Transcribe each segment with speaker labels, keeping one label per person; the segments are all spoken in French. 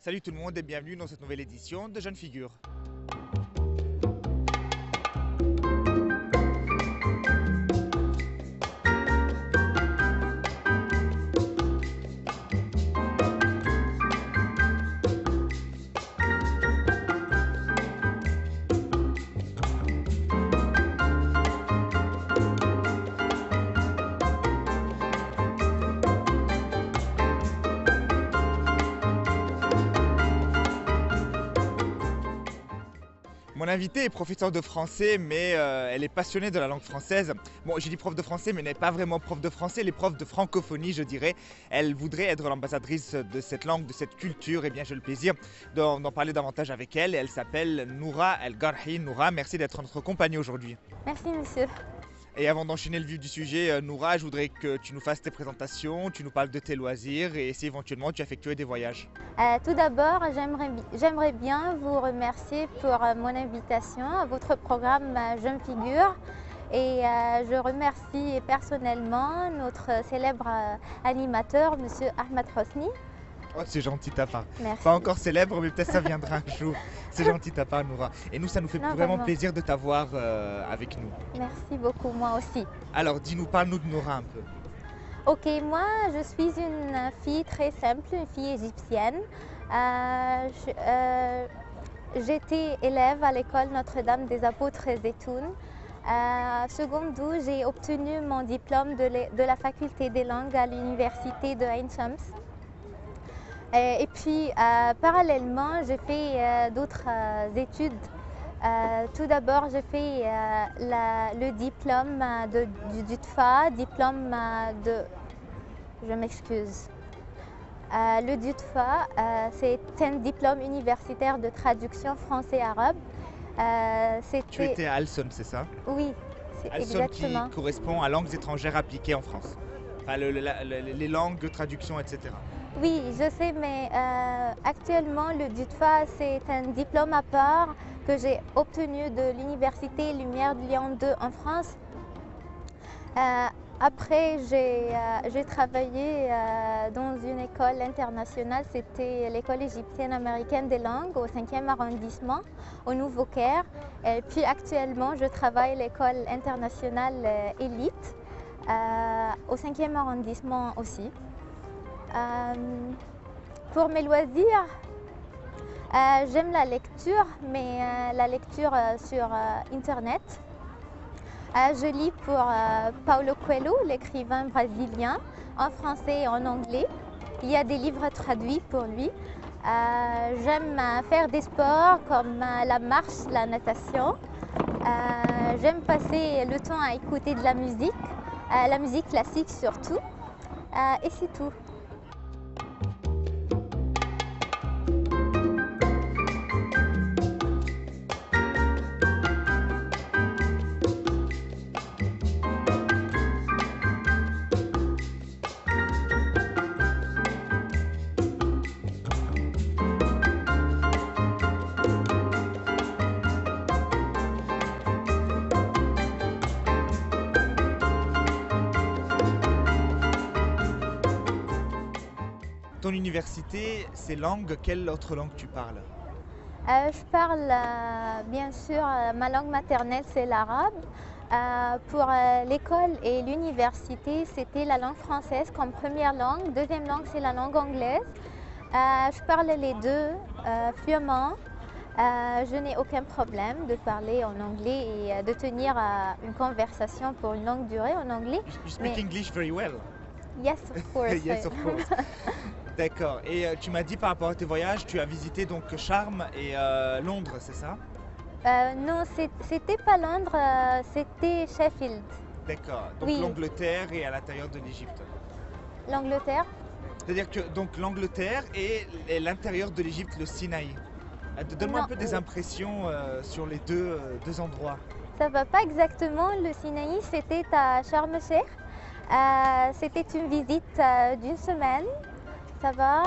Speaker 1: Salut tout le monde et bienvenue dans cette nouvelle édition de Jeunes Figures. Mon invitée est professeure de français, mais elle est passionnée de la langue française. Bon, j'ai dit prof de français, mais elle n'est pas vraiment prof de français, elle est prof de francophonie, je dirais. Elle voudrait être l'ambassadrice de cette langue, de cette culture. Et bien, j'ai le plaisir d'en parler davantage avec elle. Elle s'appelle Noura El Garhi. Noura, merci d'être notre compagnie aujourd'hui.
Speaker 2: Merci monsieur.
Speaker 1: Et avant d'enchaîner le vif du sujet, Noura, je voudrais que tu nous fasses tes présentations, tu nous parles de tes loisirs et si éventuellement tu as effectué des voyages.
Speaker 2: Tout d'abord, j'aimerais bien vous remercier pour mon invitation à votre programme Jeunes Figures. Et je remercie personnellement notre célèbre animateur, monsieur Ahmed Hosni.
Speaker 1: Oh, c'est gentil ta part.
Speaker 2: Merci.
Speaker 1: Pas encore célèbre, mais peut-être ça viendra un jour. C'est gentil ta part, Noura. Et nous, ça nous fait
Speaker 2: Non,
Speaker 1: vraiment
Speaker 2: vraiment.
Speaker 1: plaisir de t'avoir avec nous.
Speaker 2: Merci beaucoup, moi aussi.
Speaker 1: Alors, dis-nous, parle-nous de Noura un peu.
Speaker 2: Ok, moi je suis une fille très simple, une fille égyptienne. J'étais élève à l'école Notre-Dame des Apôtres et Zeytoun. Seconde où j'ai obtenu mon diplôme de la faculté des langues à l'université de Ain Shams. Et puis parallèlement, j'ai fait d'autres études. Tout d'abord, j'ai fait le diplôme du DUTFA, diplôme de... Je m'excuse. Le DUTFA, c'est un diplôme universitaire de traduction français-arabe.
Speaker 1: Tu étais à Alson, c'est ça?
Speaker 2: Oui, c'est
Speaker 1: Alson
Speaker 2: exactement.
Speaker 1: qui correspond à langues étrangères appliquées en France. Enfin, les langues, traductions, etc.
Speaker 2: Oui, je sais, mais actuellement, le DUTFA, c'est un diplôme à part que j'ai obtenu de l'Université Lumière de Lyon 2 en France. Après, j'ai travaillé dans une école internationale, c'était l'école égyptienne américaine des langues au 5e arrondissement, au Nouveau-Caire. Et puis actuellement, je travaille à l'école internationale Élite, au 5e arrondissement aussi. Pour mes loisirs, j'aime la lecture, mais la lecture sur Internet. Je lis pour Paulo Coelho, l'écrivain brésilien, en français et en anglais. Il y a des livres traduits pour lui. J'aime faire des sports comme la marche, la natation. J'aime passer le temps à écouter de la musique classique surtout. Et c'est tout.
Speaker 1: Ton université, c'est langue, quelle autre langue tu parles?
Speaker 2: Je parle bien sûr, ma langue maternelle c'est l'arabe. Pour l'école et l'université, c'était la langue française comme première langue. Deuxième langue, c'est la langue anglaise. Je parle les deux fluemment. Je n'ai aucun problème de parler en anglais et de tenir une conversation pour une longue durée en anglais.
Speaker 1: You speak English very well.
Speaker 2: Yes, of course.
Speaker 1: Yes, of course. D'accord. Et tu m'as dit par rapport à tes voyages, tu as visité donc Charmes et Londres, c'est ça?
Speaker 2: Non, c'était pas Londres, c'était Sheffield.
Speaker 1: D'accord. Donc
Speaker 2: Oui.
Speaker 1: l'Angleterre et à l'intérieur de l'Égypte.
Speaker 2: L'Angleterre.
Speaker 1: C'est-à-dire que donc l'Angleterre et l'intérieur de l'Égypte, le Sinaï. Donne-moi un
Speaker 2: Non,
Speaker 1: peu des impressions sur les deux endroits.
Speaker 2: Ça va pas exactement. Le Sinaï, c'était à Sharm el-Sheikh. C'était une visite d'une semaine. Ça va.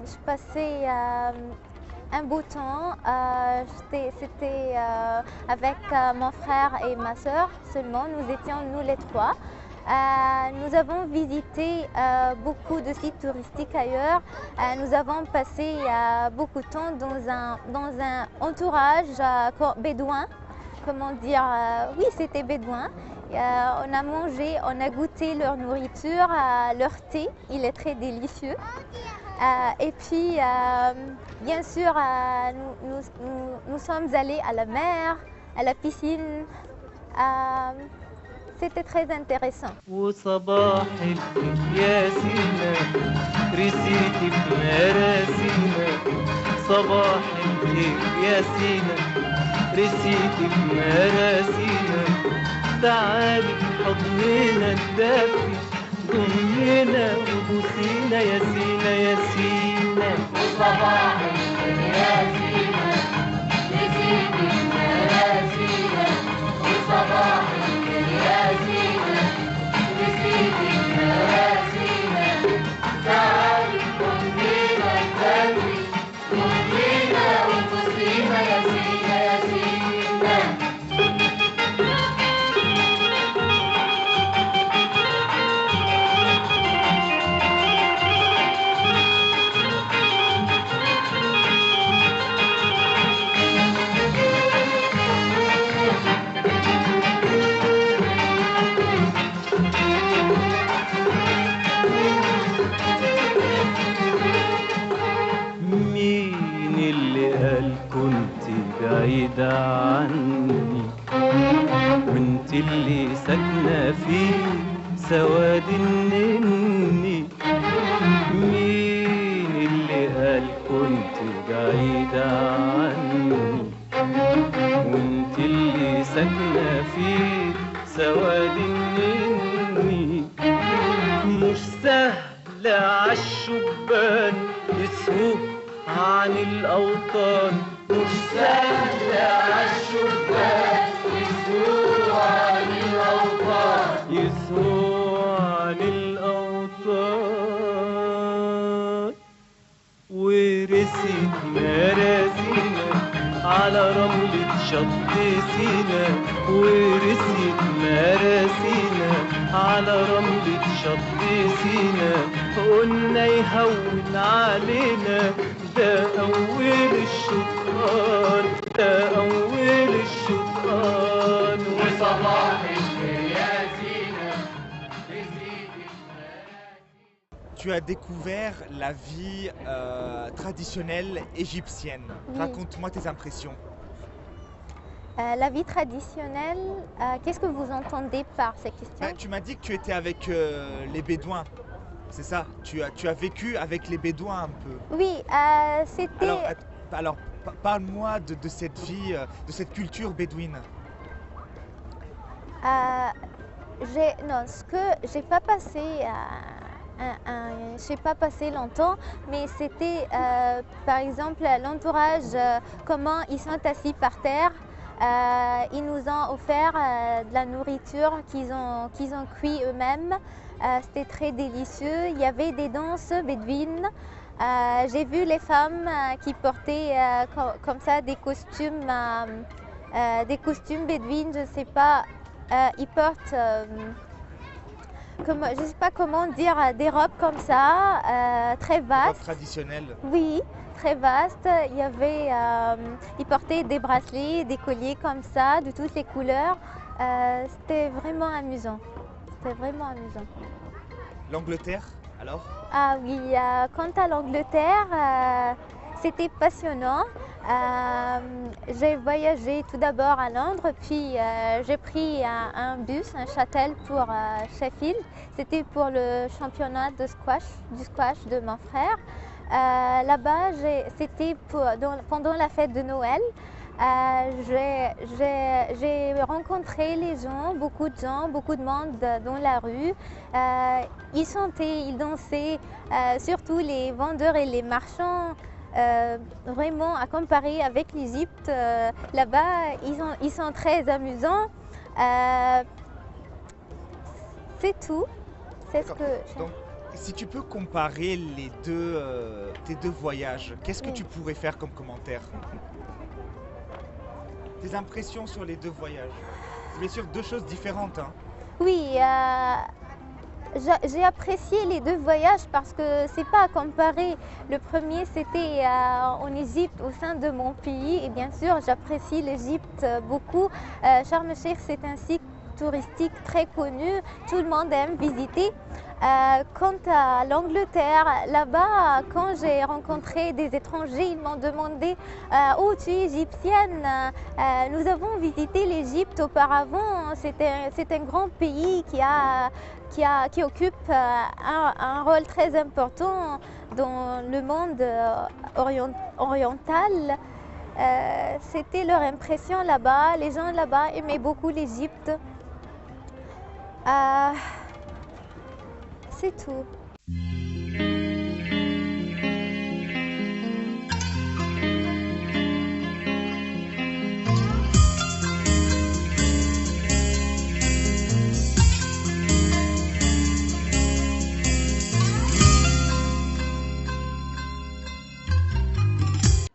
Speaker 2: Je passais un beau temps. C'était avec mon frère et ma soeur seulement. Nous étions nous les trois. Nous avons visité beaucoup de sites touristiques ailleurs. Nous avons passé beaucoup de temps dans un entourage bédouin. Comment dire, oui, c'était bédouin. On a mangé, on a goûté leur nourriture, leur thé, il est très délicieux. Et puis, bien sûr, nous sommes allés à la mer, à la piscine. C'était très intéressant.
Speaker 3: وصباحك يا سينا رسيتي في مراسينا صباحك يا سينا رسيتي في مراسينا تعالي حضننا الدافي ضمنا وبوسينا يا سينا يا سينا
Speaker 4: وصباحك يا سينا رسيتي في مراسينا وصباحك يا سينا رسيتي في مراسينا تعالي ضمنا الدافي ضمنا وبوسينا يا سينا يا سينا
Speaker 3: مين اللي قال كنت بعيدة عني وانت اللي ساكنة في سواد النني مين اللي قال كنت بعيدة عني وانت اللي ساكنة في سواد النني مش سهل عالشبان يسهو عن الأوطان مش سهل عالشبان يسهو عن الأوطان يسهو عن الأوطان ورسيت مراسينا على رملة شط سينا ورسيت مراسينا على رملة شط سينا قلنا يهون علينا ده أول الشطآن ده أول الشطآن
Speaker 4: وصباحك يا سينا رسيتي
Speaker 1: Tu as découvert la vie traditionnelle égyptienne.
Speaker 2: Oui.
Speaker 1: Raconte-moi tes impressions.
Speaker 2: La vie traditionnelle, qu'est-ce que vous entendez par ces questions?
Speaker 1: Tu m'as dit que tu étais avec les Bédouins, c'est ça? Tu as vécu avec les Bédouins un peu.
Speaker 2: Oui, c'était...
Speaker 1: Alors, parle-moi de cette vie, de cette culture bédouine.
Speaker 2: Non, ce que j'ai pas passé, j'ai pas passé longtemps, mais c'était par exemple l'entourage, comment ils sont assis par terre. Ils nous ont offert de la nourriture qu'ils ont cuit eux-mêmes. C'était très délicieux. Il y avait des danses bédouines. J'ai vu les femmes qui portaient comme ça des costumes bédouines. Je ne sais pas, ils portent, je ne sais pas comment dire, des robes comme ça, très vastes.
Speaker 1: Robe traditionnelle.
Speaker 2: Oui, très vaste. Il y avait, ils portaient des bracelets, des colliers comme ça, de toutes les couleurs. C'était vraiment amusant. C'était vraiment amusant.
Speaker 1: L'Angleterre, alors?
Speaker 2: Ah oui, quant à l'Angleterre, c'était passionnant. J'ai voyagé tout d'abord à Londres, puis j'ai pris un bus, un shuttle pour Sheffield. C'était pour le championnat de squash, du squash de mon frère. Là-bas, c'était pendant la fête de Noël. J'ai rencontré les gens, beaucoup de monde dans la rue. Ils chantaient, ils dansaient, surtout les vendeurs et les marchands. Vraiment, à comparer avec l'Égypte, là-bas, ils sont très amusants. C'est tout. C'est ce que...
Speaker 1: Donc, si tu peux comparer tes deux voyages, qu'est-ce que
Speaker 2: Oui.
Speaker 1: tu pourrais faire comme commentaire? Tes impressions sur les deux voyages. C'est bien sûr deux choses différentes, hein.
Speaker 2: Oui, J'ai apprécié les deux voyages parce que c'est pas à comparer. Le premier, c'était en Égypte, au sein de mon pays. Et bien sûr, j'apprécie l'Égypte beaucoup. Sharm el-Sheikh, c'est un site touristique très connu. Tout le monde aime visiter. Quant à l'Angleterre, là-bas, quand j'ai rencontré des étrangers, ils m'ont demandé oh, tu es égyptienne, nous avons visité l'Égypte auparavant, c'est un grand pays qui occupe un rôle très important dans le monde oriental. C'était leur impression là-bas, les gens là-bas aimaient beaucoup l'Égypte. C'est tout.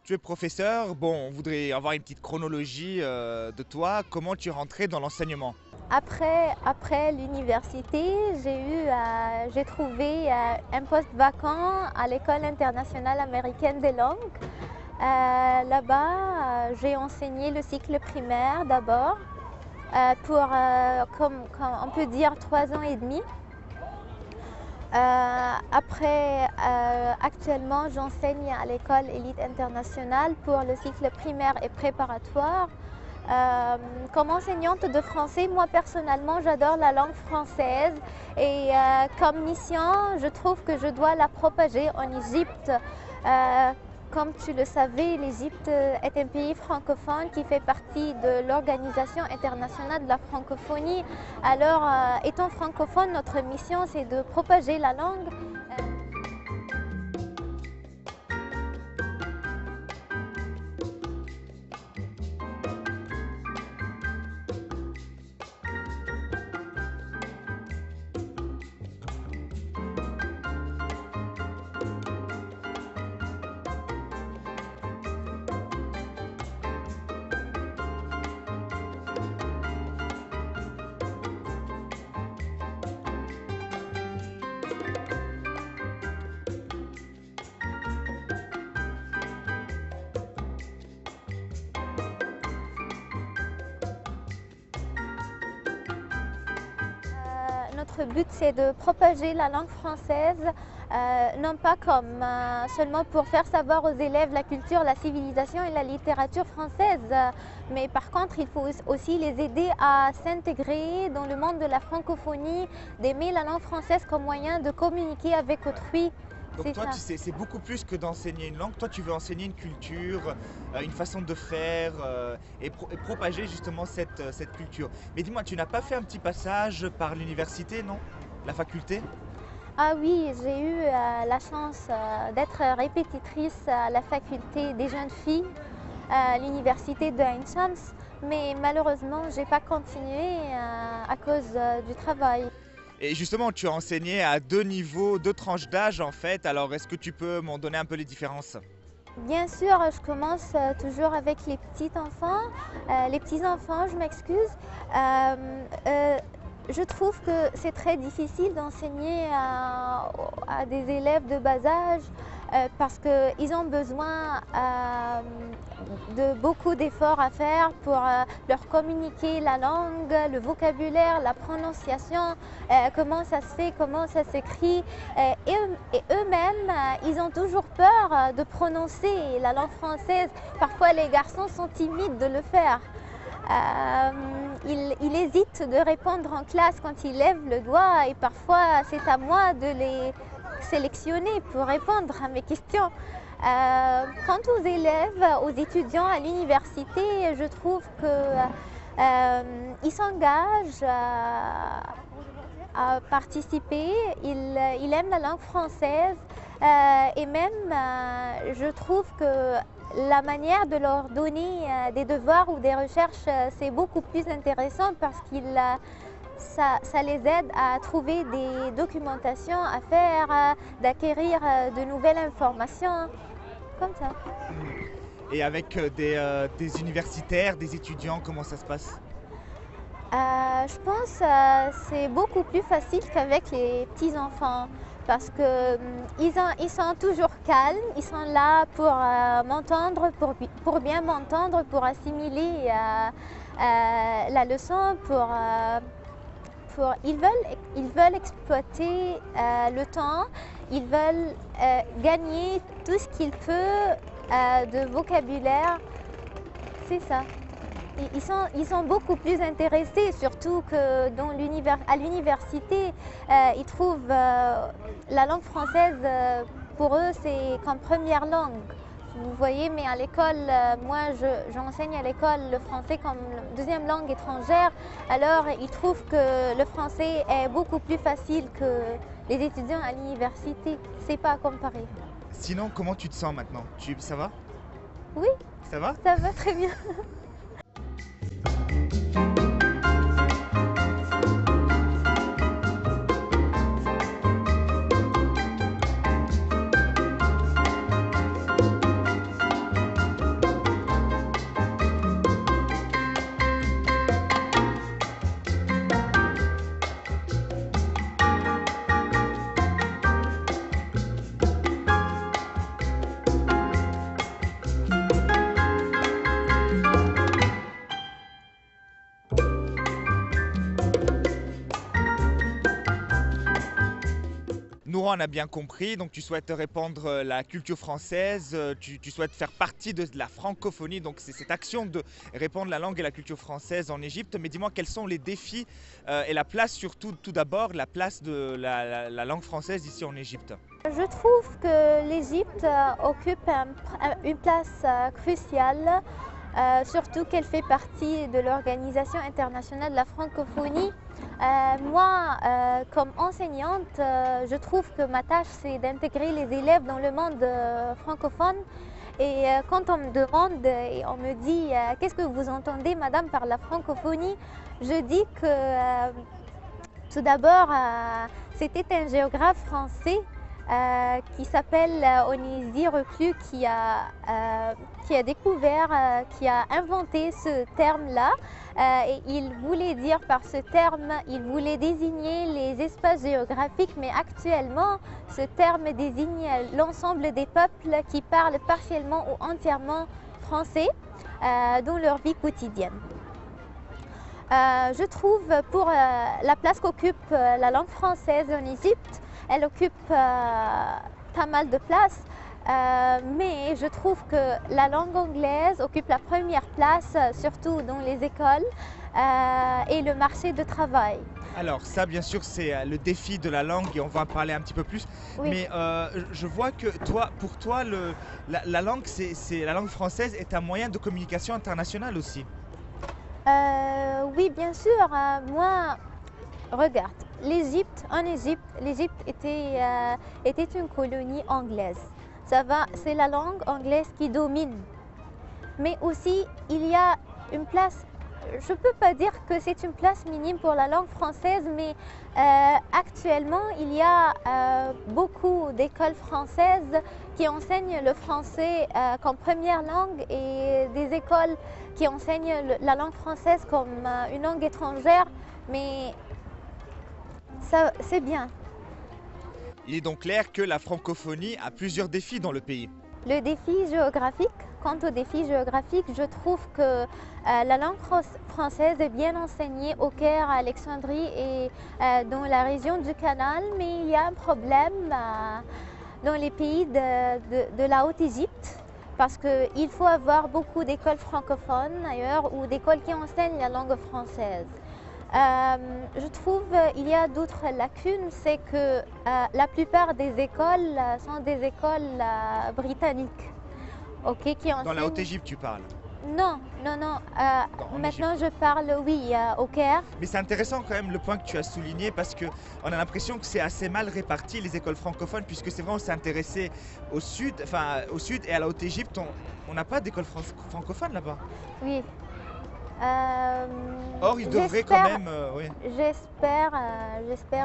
Speaker 1: Tu es professeur, bon, on voudrait avoir une petite chronologie de toi. Comment tu es rentré dans l'enseignement?
Speaker 2: Après l'université, j'ai trouvé un poste vacant à l'École internationale américaine des langues. Là-bas, j'ai enseigné le cycle primaire d'abord pour, comme on peut dire, 3 ans et demi. Actuellement, j'enseigne à l'École élite internationale pour le cycle primaire et préparatoire. Comme enseignante de français, moi personnellement, j'adore la langue française et comme mission, je trouve que je dois la propager en Égypte. Comme tu le savais, l'Égypte est un pays francophone qui fait partie de l'Organisation internationale de la francophonie. Alors, étant francophone, notre mission, c'est de propager la langue. Notre but, c'est de propager la langue française, non pas comme seulement pour faire savoir aux élèves la culture, la civilisation et la littérature française, mais par contre, il faut aussi les aider à s'intégrer dans le monde de la francophonie, d'aimer la langue française comme moyen de communiquer avec autrui.
Speaker 1: Donc toi, tu sais, c'est beaucoup plus que d'enseigner une langue. Toi, tu veux enseigner une culture, une façon de faire et propager justement cette culture. Mais dis-moi, tu n'as pas fait un petit passage par l'université, non? La faculté?
Speaker 2: Ah oui, j'ai eu la chance d'être répétitrice à la faculté des jeunes filles à l'université de Ain Shams, mais malheureusement, je n'ai pas continué à cause du travail.
Speaker 1: Et justement, tu as enseigné à 2 niveaux, 2 tranches d'âge en fait. Alors, est-ce que tu peux m'en donner un peu les différences?
Speaker 2: Bien sûr, je commence toujours avec les petits enfants. Les petits enfants, je m'excuse. Je trouve que c'est très difficile d'enseigner à des élèves de bas âge parce qu'ils ont besoin de beaucoup d'efforts à faire pour leur communiquer la langue, le vocabulaire, la prononciation, comment ça se fait, comment ça s'écrit. Et eux-mêmes, ils ont toujours peur de prononcer la langue française. Parfois, les garçons sont timides de le faire. Il hésite de répondre en classe quand il lève le doigt et parfois c'est à moi de les sélectionner pour répondre à mes questions. Quant aux élèves, aux étudiants à l'université, je trouve qu'ils s'engagent à participer, ils aiment la langue française et même je trouve que la manière de leur donner des devoirs ou des recherches, c'est beaucoup plus intéressant parce que ça les aide à trouver des documentations à faire, d'acquérir de nouvelles informations, comme ça.
Speaker 1: Et avec des universitaires, des étudiants, comment ça se passe?
Speaker 2: Je pense que c'est beaucoup plus facile qu'avec les petits-enfants parce que ils sont toujours calmes, ils sont là pour m'entendre, pour bien m'entendre, pour assimiler la leçon, ils veulent exploiter le temps, ils veulent gagner tout ce qu'ils peuvent de vocabulaire, c'est ça. Ils sont beaucoup plus intéressés, surtout que à l'université, ils trouvent la langue française, pour eux, c'est comme première langue. Vous voyez, mais à l'école, moi, j'enseigne à l'école le français comme deuxième langue étrangère. Alors, ils trouvent que le français est beaucoup plus facile que les étudiants à l'université. C'est pas à comparer.
Speaker 1: Sinon, comment tu te sens maintenant? Ça va?
Speaker 2: Oui.
Speaker 1: Ça va?
Speaker 2: Ça va très bien.
Speaker 1: Noura, on a bien compris, donc tu souhaites répandre la culture française, tu souhaites faire partie de la francophonie, donc c'est cette action de répandre la langue et la culture française en Égypte. Mais dis-moi, quels sont les défis et la place, surtout tout d'abord, la place de la langue française ici en Égypte?
Speaker 2: Je trouve que l'Égypte occupe une place cruciale, surtout qu'elle fait partie de l'Organisation internationale de la francophonie. Moi, comme enseignante, je trouve que ma tâche, c'est d'intégrer les élèves dans le monde francophone. Et quand on me demande et on me dit « Qu'est-ce que vous entendez, madame, par la francophonie ?» Je dis que tout d'abord, c'était un géographe français qui s'appelle Onizi Reclus qui a découvert, qui a inventé ce terme-là. Et il voulait dire par ce terme, il voulait désigner les espaces géographiques, mais actuellement, ce terme désigne l'ensemble des peuples qui parlent partiellement ou entièrement français dans leur vie quotidienne. Je trouve pour la place qu'occupe la langue française en Égypte, elle occupe pas mal de place, mais je trouve que la langue anglaise occupe la première place, surtout dans les écoles et le marché de travail.
Speaker 1: Alors ça, bien sûr, c'est le défi de la langue et on va en parler un petit peu plus.
Speaker 2: Oui.
Speaker 1: Mais je vois que pour toi, la langue, la langue française est un moyen de communication internationale aussi.
Speaker 2: Oui, bien sûr. Moi, regarde, l'Égypte était une colonie anglaise. C'est la langue anglaise qui domine. Mais aussi, il y a une place, je ne peux pas dire que c'est une place minime pour la langue française, mais actuellement, il y a beaucoup d'écoles françaises qui enseignent le français comme première langue et des écoles qui enseignent la langue française comme une langue étrangère, mais ça, c'est bien.
Speaker 1: Il est donc clair que la francophonie a plusieurs défis dans le pays.
Speaker 2: Le défi géographique, quant au défi géographique, je trouve que la langue française est bien enseignée au Caire, à Alexandrie et dans la région du Canal, mais il y a un problème dans les pays de la Haute-Égypte parce qu'il faut avoir beaucoup d'écoles francophones ailleurs ou d'écoles qui enseignent la langue française. Je trouve qu'il y a d'autres lacunes, c'est que la plupart des écoles sont des écoles britanniques. Okay, qui enseignent...
Speaker 1: Dans la Haute-Égypte, tu parles?
Speaker 2: Non. Maintenant, je parle, oui, au Caire.
Speaker 1: Mais c'est intéressant quand même le point que tu as souligné parce qu'on a l'impression que c'est assez mal réparti les écoles francophones puisque c'est vrai, on s'est intéressé au sud et à la Haute-Égypte, on n'a pas d'école francophone là-bas.
Speaker 2: Oui.
Speaker 1: Or, il devrait quand même... oui.
Speaker 2: J'espère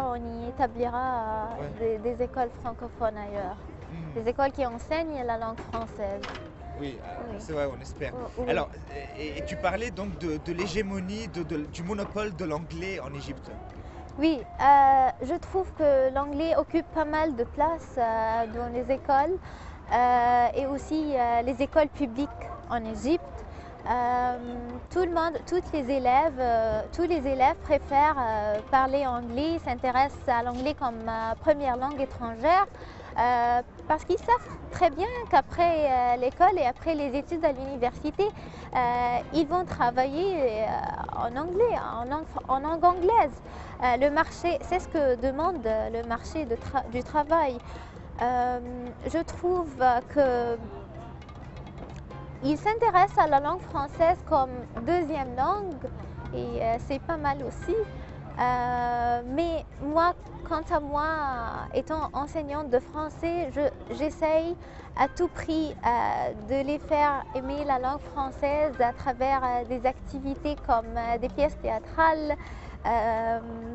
Speaker 2: on y établira des écoles francophones ailleurs. Des écoles qui enseignent la langue française.
Speaker 1: Oui,
Speaker 2: Oui.
Speaker 1: c'est vrai, on espère.
Speaker 2: Oui.
Speaker 1: Alors, et tu parlais donc de l'hégémonie, du monopole de l'anglais en Égypte.
Speaker 2: Oui, je trouve que l'anglais occupe pas mal de place dans les écoles et aussi les écoles publiques en Égypte. Tout le monde, tous les élèves préfèrent parler anglais, s'intéressent à l'anglais comme première langue étrangère parce qu'ils savent très bien qu'après l'école et après les études à l'université, ils vont travailler en anglais, en langue anglaise. Le marché, c'est ce que demande le marché du travail. Je trouve que il s'intéresse à la langue française comme deuxième langue et c'est pas mal aussi. Mais moi, quant à moi, étant enseignante de français, j'essaye à tout prix de les faire aimer la langue française à travers des activités comme des pièces théâtrales,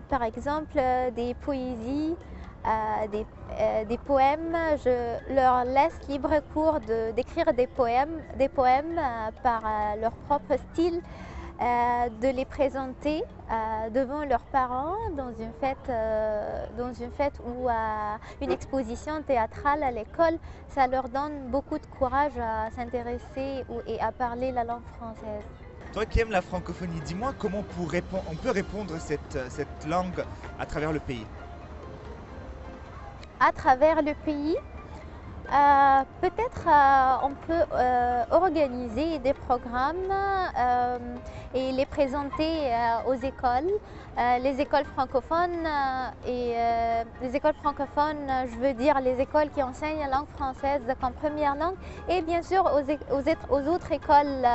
Speaker 2: par exemple des poésies, des poèmes. Je leur laisse libre cours d'écrire des poèmes par leur propre style, de les présenter devant leurs parents dans une fête ou une exposition théâtrale à l'école. Ça leur donne beaucoup de courage à s'intéresser et à parler la langue française.
Speaker 1: Toi qui aimes la francophonie, dis-moi comment on peut répondre cette langue à travers le pays.
Speaker 2: À travers le pays, peut-être on peut organiser des programmes et les présenter aux écoles, les écoles francophones les écoles francophones, je veux dire les écoles qui enseignent la langue française comme première langue et bien sûr aux autres écoles,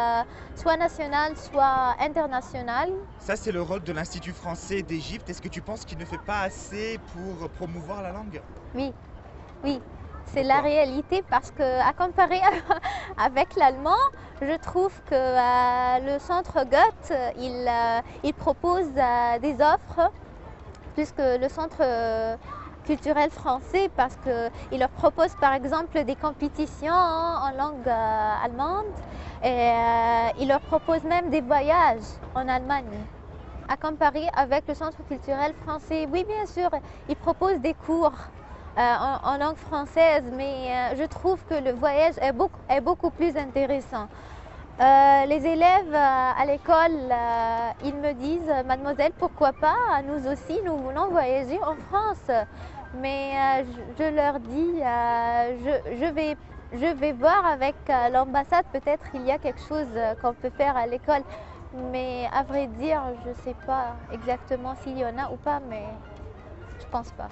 Speaker 2: soit nationales, soit internationales.
Speaker 1: Ça, c'est le rôle de l'Institut français d'Égypte. Est-ce que tu penses qu'il ne fait pas assez pour promouvoir la langue?
Speaker 2: Oui, oui. C'est la réalité parce que, à comparer avec l'allemand, je trouve que le centre Goethe, il propose des offres plus que le centre culturel français parce qu'il leur propose par exemple des compétitions en langue allemande et il leur propose même des voyages en Allemagne. À comparer avec le centre culturel français, oui bien sûr, il propose des cours en langue française, mais je trouve que le voyage est beaucoup plus intéressant. Les élèves à l'école, ils me disent, mademoiselle, pourquoi pas, nous aussi, nous voulons voyager en France. Mais je leur dis, je vais voir avec l'ambassade, peut-être il y a quelque chose qu'on peut faire à l'école. Mais à vrai dire, je ne sais pas exactement s'il y en a ou pas, mais je pense pas.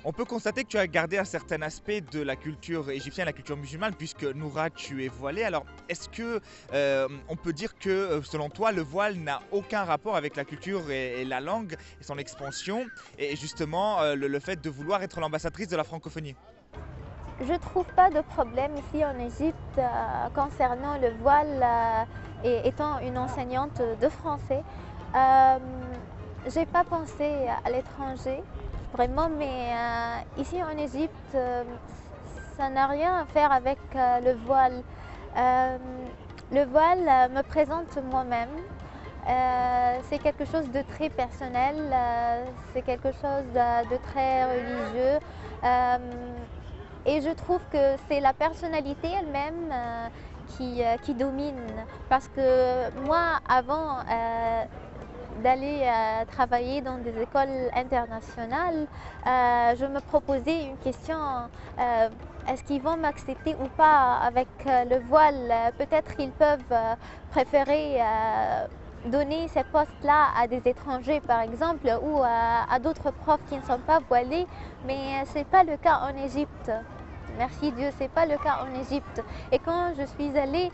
Speaker 1: On peut constater que tu as gardé un certain aspect de la culture égyptienne, la culture musulmane, puisque Noura, tu es voilée. Alors, est-ce que on peut dire que, selon toi, le voile n'a aucun rapport avec la culture et la langue et son expansion, et justement le fait de vouloir être l'ambassadrice de la francophonie?
Speaker 2: Je ne trouve pas de problème ici en Égypte concernant le voile et étant une enseignante de français. Je n'ai pas pensé à l'étranger, vraiment, mais ici en Égypte, ça n'a rien à faire avec le voile. Le voile me présente moi-même. C'est quelque chose de très personnel, c'est quelque chose de très religieux. Et je trouve que c'est la personnalité elle-même qui domine. Parce que moi, avant d'aller travailler dans des écoles internationales, je me proposais une question, est-ce qu'ils vont m'accepter ou pas avec le voile? Peut-être qu'ils peuvent préférer donner ces postes-là à des étrangers par exemple ou à d'autres profs qui ne sont pas voilés, mais ce n'est pas le cas en Égypte. Merci Dieu, ce n'est pas le cas en Égypte. Et quand je suis allée,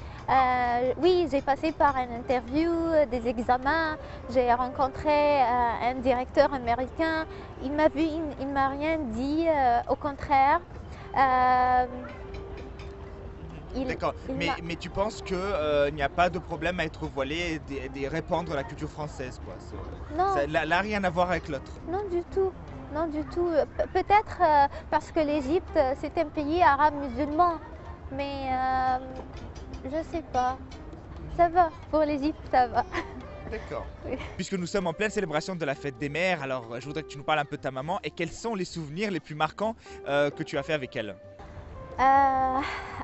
Speaker 2: oui, j'ai passé par une interview, des examens, j'ai rencontré un directeur américain, il m'a vu, il ne m'a rien dit, au contraire.
Speaker 1: D'accord, mais tu penses qu'il n'y a pas de problème à être voilé et de répandre la culture française, quoi.
Speaker 2: Non.
Speaker 1: Ça n'a rien à voir avec l'autre.
Speaker 2: Non du tout. Non du tout. Peut-être parce que l'Égypte, c'est un pays arabe musulman. Mais Je sais pas. Ça va, pour l'Égypte, ça va.
Speaker 1: D'accord.
Speaker 2: Oui.
Speaker 1: Puisque nous sommes en pleine célébration de la fête des mères, alors je voudrais que tu nous parles un peu de ta maman et quels sont les souvenirs les plus marquants que tu as fait avec elle.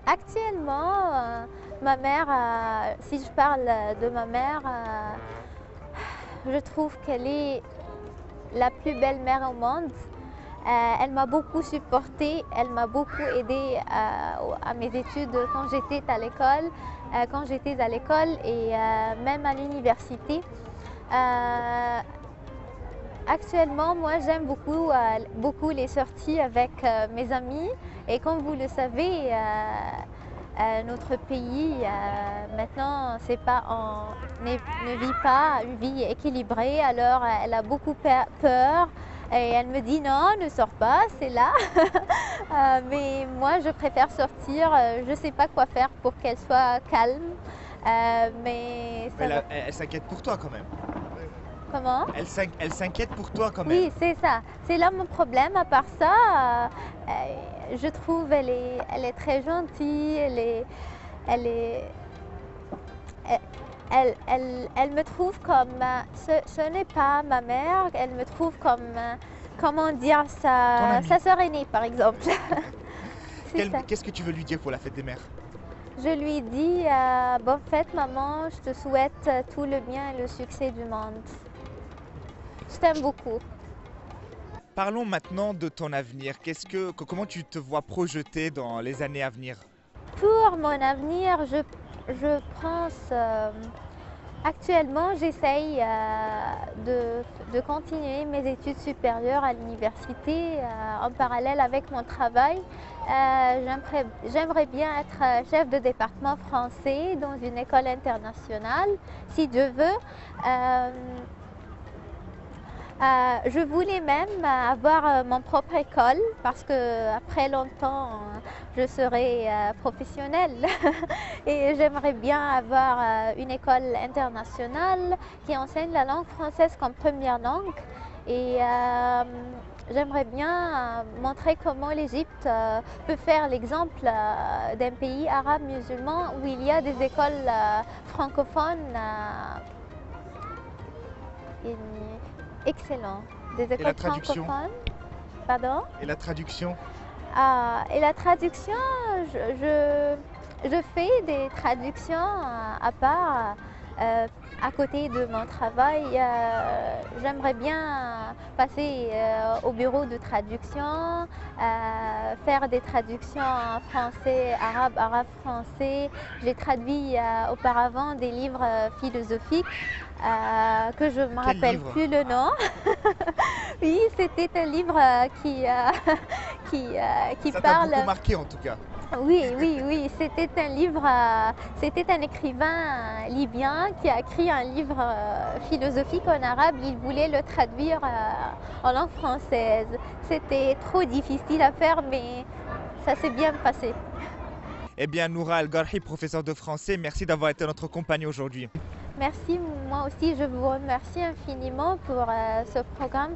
Speaker 2: Actuellement, ma mère, si je parle de ma mère, je trouve qu'elle est la plus belle mère au monde. Elle m'a beaucoup supportée, elle m'a beaucoup aidée à mes études quand j'étais à l'école, et même à l'université. Actuellement, moi, j'aime beaucoup les sorties avec mes amis. Et comme vous le savez, notre pays maintenant ne vit pas une vie équilibrée. Alors, elle a beaucoup peur. Et elle me dit non, ne sors pas, c'est là. Mais moi, je préfère sortir. Je ne sais pas quoi faire pour qu'elle soit calme. Mais ça va.
Speaker 1: Elle s'inquiète pour toi quand même.
Speaker 2: Comment?
Speaker 1: Elle s'inquiète pour toi quand même.
Speaker 2: Oui, c'est ça. C'est là mon problème. À part ça, je trouve elle est très gentille. Elle me trouve comme. Ce n'est pas ma mère. Elle me trouve comme. Comment dire sa sœur aînée, par exemple. C'est ça.
Speaker 1: Qu'est-ce que tu veux lui dire pour la fête des mères?
Speaker 2: Je lui dis bonne fête, maman. Je te souhaite tout le bien et le succès du monde. Je t'aime beaucoup.
Speaker 1: Parlons maintenant de ton avenir. Comment tu te vois projeter dans les années à venir?
Speaker 2: Pour mon avenir, je pense actuellement, j'essaye de continuer mes études supérieures à l'université en parallèle avec mon travail. J'aimerais bien être chef de département français dans une école internationale, si Dieu veut. Je voulais même avoir mon propre école parce que après longtemps je serai professionnelle et j'aimerais bien avoir une école internationale qui enseigne la langue française comme première langue et j'aimerais bien montrer comment l'Égypte peut faire l'exemple d'un pays arabe musulman où il y a des écoles francophones excellent. Des écoles francophones. Pardon?
Speaker 1: Et la traduction?
Speaker 2: Et la traduction, je fais des traductions à part, à côté de mon travail. J'aimerais bien passer au bureau de traduction, faire des traductions en français, arabe, français. J'ai traduit auparavant des livres philosophiques. Que je ne me rappelle plus le nom. Oui, c'était un livre qui
Speaker 1: Ça
Speaker 2: parle.
Speaker 1: Ça t'a beaucoup marqué en tout cas.
Speaker 2: Oui, c'était un livre, c'était un écrivain libyen qui a écrit un livre philosophique en arabe. Il voulait le traduire en langue française. C'était trop difficile à faire, mais ça s'est bien passé.
Speaker 1: Eh bien, Noura El-Garhi, professeur de français, merci d'avoir été notre compagne aujourd'hui.
Speaker 2: Merci, moi aussi je vous remercie infiniment pour ce programme.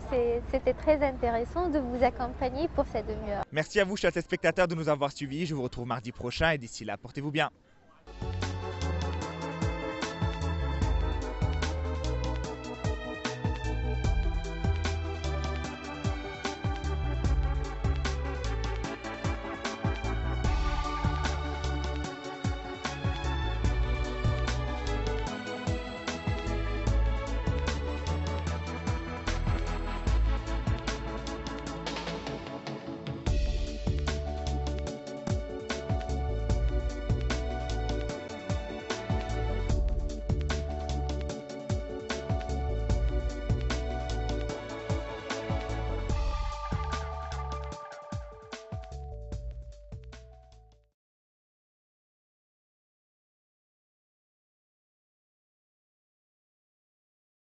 Speaker 2: C'était très intéressant de vous accompagner pour cette demi-heure.
Speaker 1: Merci à vous, chers téléspectateurs, de nous avoir suivis. Je vous retrouve mardi prochain et d'ici là, portez-vous bien.